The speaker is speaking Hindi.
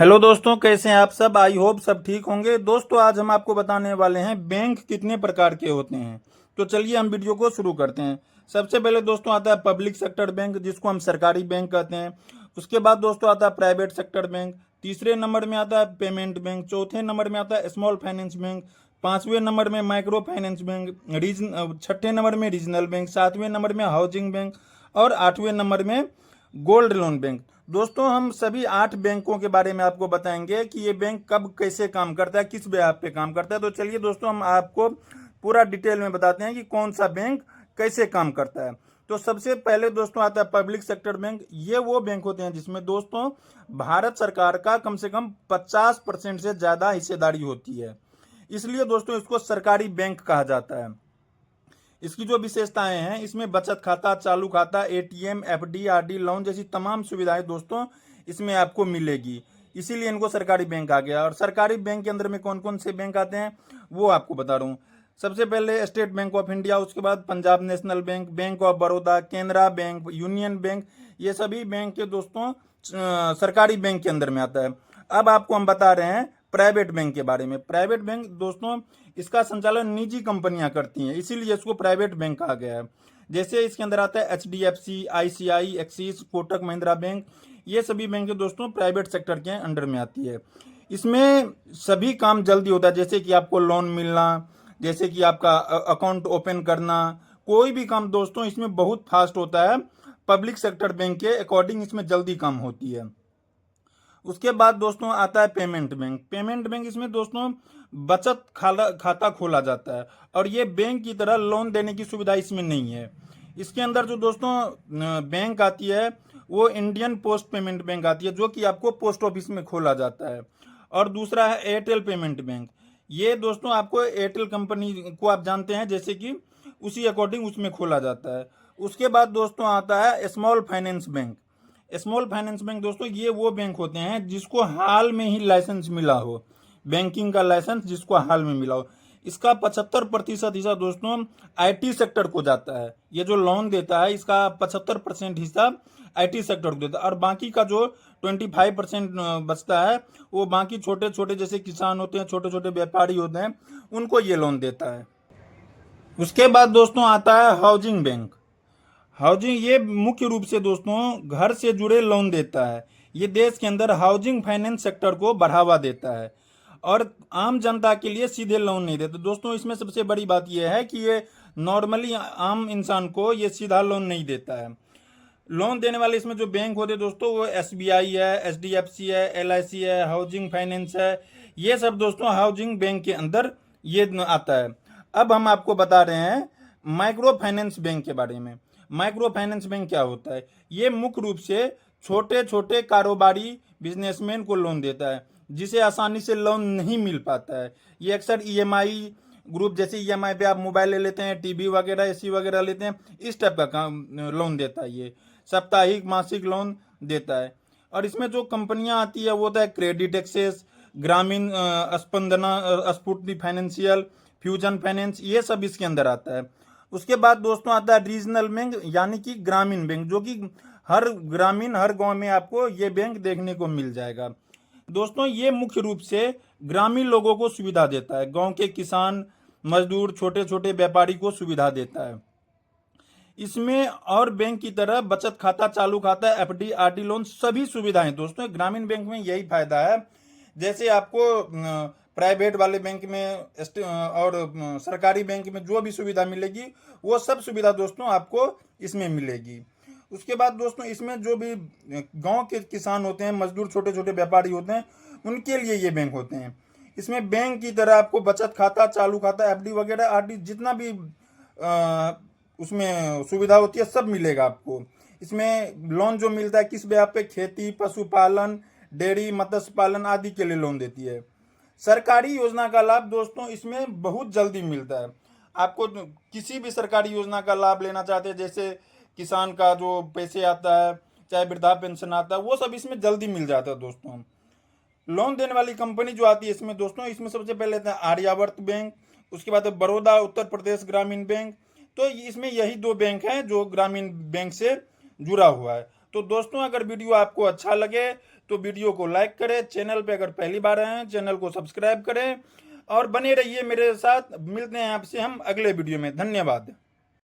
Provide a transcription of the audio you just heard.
हेलो दोस्तों, कैसे हैं आप सब। आई होप सब ठीक होंगे। दोस्तों, आज हम आपको बताने वाले हैं बैंक कितने प्रकार के होते हैं। तो चलिए हम वीडियो को शुरू करते हैं। सबसे पहले दोस्तों आता है पब्लिक सेक्टर बैंक, जिसको हम सरकारी बैंक कहते हैं। उसके बाद दोस्तों आता है प्राइवेट सेक्टर बैंक। तीसरे नंबर में आता है पेमेंट बैंक। चौथे नंबर में आता है स्मॉल फाइनेंस बैंक। पांचवें नंबर में माइक्रो फाइनेंस बैंक। छठे नंबर में रीजनल बैंक। सातवें नंबर में हाउसिंग बैंक। और आठवें नंबर में गोल्ड लोन बैंक। दोस्तों, हम सभी 8 बैंकों के बारे में आपको बताएंगे कि ये बैंक कब कैसे काम करता है, किस ब्याज पे काम करता है। तो चलिए दोस्तों, हम आपको पूरा डिटेल में बताते हैं कि कौन सा बैंक कैसे काम करता है। तो सबसे पहले दोस्तों आता है पब्लिक सेक्टर बैंक। ये वो बैंक होते हैं जिसमें दोस्तों भारत सरकार का कम से कम 50% से ज्यादा हिस्सेदारी होती है, इसलिए दोस्तों इसको सरकारी बैंक कहा जाता है। इसकी जो विशेषताएं हैं, इसमें बचत खाता, चालू खाता, एटीएम, एफडी, आरडी, लोन जैसी तमाम सुविधाएं दोस्तों इसमें आपको मिलेगी। इसीलिए इनको सरकारी बैंक आ गया। और सरकारी बैंक के अंदर में कौन कौन से बैंक आते हैं वो आपको बता रहा हूँ। सबसे पहले स्टेट बैंक ऑफ इंडिया, उसके बाद Punjab national bank, bank of Baroda, Canara bank, union bank. ये सभी बैंक के दोस्तों सरकारी बैंक के अंदर में आता है। अब आपको हम बता रहे हैं प्राइवेट बैंक के बारे में। प्राइवेट बैंक दोस्तों इसका संचालन निजी कंपनियां करती हैं, इसीलिए इसको प्राइवेट बैंक कहा गया है। जैसे इसके अंदर आता है HDFC, ICI, axis, Kotak Mahindra bank. ये सभी बैंक दोस्तों प्राइवेट सेक्टर के अंडर में आती है। इसमें सभी काम जल्दी होता है, जैसे कि आपको लोन मिलना, जैसे कि आपका अकाउंट ओपन करना, कोई भी काम दोस्तों इसमें बहुत फास्ट होता है। पब्लिक सेक्टर बैंक के अकॉर्डिंग इसमें जल्दी काम होती है। उसके बाद दोस्तों आता है पेमेंट बैंक। पेमेंट बैंक इसमें दोस्तों बचत खाता खोला जाता है, और ये बैंक की तरह लोन देने की सुविधा इसमें नहीं है। इसके अंदर जो दोस्तों बैंक आती है वो इंडियन पोस्ट पेमेंट बैंक आती है, जो कि आपको पोस्ट ऑफिस में खोला जाता है। और दूसरा है एयरटेल पेमेंट बैंक। ये दोस्तों आपको एयरटेल कंपनी को आप जानते हैं, जैसे कि उसी अकॉर्डिंग उसमें खोला जाता है। उसके बाद दोस्तों आता है small finance bank. Small finance bank दोस्तों ये वो बैंक होते हैं जिसको हाल में ही लाइसेंस मिला हो, बैंकिंग का लाइसेंस जिसको हाल में मिला हो। इसका 75% हिस्सा दोस्तों आईटी सेक्टर को जाता है। ये जो लोन देता है इसका 75% हिस्सा आईटी सेक्टर को देता है, और बाकी का जो 25% बचता है वो बाकी छोटे छोटे जैसे किसान होते हैं, छोटे छोटे व्यापारी होते हैं, उनको ये लोन देता है। उसके बाद दोस्तों आता है हाउसिंग बैंक। हाउसिंग ये मुख्य रूप से दोस्तों घर से जुड़े लोन देता है। ये देश के अंदर हाउसिंग फाइनेंस सेक्टर को बढ़ावा देता है, और आम जनता के लिए सीधे लोन नहीं देता। दोस्तों इसमें सबसे बड़ी बात यह है कि ये नॉर्मली आम इंसान को ये सीधा लोन नहीं देता है। लोन देने वाले इसमें जो बैंक होते हैं दोस्तों वो एसबीआई है, एचडीएफसी है, एलआईसी है, हाउसिंग फाइनेंस है। ये सब दोस्तों हाउसिंग बैंक के अंदर ये आता है। अब हम आपको बता रहे हैं माइक्रो फाइनेंस बैंक के बारे में। माइक्रो फाइनेंस बैंक क्या होता है? ये मुख्य रूप से छोटे छोटे कारोबारी बिजनेसमैन को लोन देता है, जिसे आसानी से लोन नहीं मिल पाता है। ये अक्सर ईएमआई ग्रुप, जैसे ईएमआई पे आप मोबाइल ले लेते हैं, टीवी वगैरह, एसी वगैरह लेते हैं, इस टाइप का काम लोन देता है। ये साप्ताहिक मासिक लोन देता है। और इसमें जो कंपनियां आती है वो होता है क्रेडिट एक्सेस, ग्रामीण स्पंदना, स्फूर्ति फाइनेंशियल, फ्यूजन फाइनेंस, ये सब इसके अंदर आता है। उसके बाद दोस्तों आता है रीजनल बैंक, यानी कि ग्रामीण बैंक, जो कि हर ग्रामीण हर गांव में आपको ये बैंक देखने को मिल जाएगा। दोस्तों ये मुख्य रूप से ग्रामीण लोगों को सुविधा देता है, गांव के किसान, मजदूर, छोटे छोटे व्यापारी को सुविधा देता है। इसमें और बैंक की तरह बचत खाता, चालू खाता, एफडी, आरडी, लोन सभी सुविधाएं दोस्तों ग्रामीण बैंक में यही फायदा है। जैसे आपको प्राइवेट वाले बैंक में और सरकारी बैंक में जो भी सुविधा मिलेगी वो सब सुविधा दोस्तों आपको इसमें मिलेगी। उसके बाद दोस्तों इसमें जो भी गांव के किसान होते हैं, मजदूर, छोटे छोटे व्यापारी होते हैं, उनके लिए ये बैंक होते हैं। इसमें बैंक की तरह आपको बचत खाता, चालू खाता, एफडी वगैरह, आरडी, जितना भी उसमें सुविधा होती है सब मिलेगा आपको। इसमें लोन जो मिलता है किस ब्याज पे? खेती, पशुपालन, डेयरी, मत्स्य पालन आदि के लिए लोन देती है। सरकारी योजना का लाभ दोस्तों इसमें बहुत जल्दी मिलता है। आपको किसी भी सरकारी योजना का लाभ लेना चाहते हैं, जैसे किसान का जो पैसे आता है, चाहे वृद्धा पेंशन आता है, वो सब इसमें जल्दी मिल जाता है दोस्तों। लोन देने वाली कंपनी जो आती है इसमें दोस्तों, इसमें सबसे पहले आता है आर्यावर्त बैंक, उसके बाद बड़ौदा उत्तर प्रदेश ग्रामीण बैंक। तो इसमें यही 2 बैंक हैं जो ग्रामीण बैंक से जुड़ा हुआ है। तो दोस्तों अगर वीडियो आपको अच्छा लगे तो वीडियो को लाइक करें, चैनल पे अगर पहली बार आए हैं चैनल को सब्सक्राइब करें और बने रहिए मेरे साथ। मिलते हैं आपसे हम अगले वीडियो में। धन्यवाद।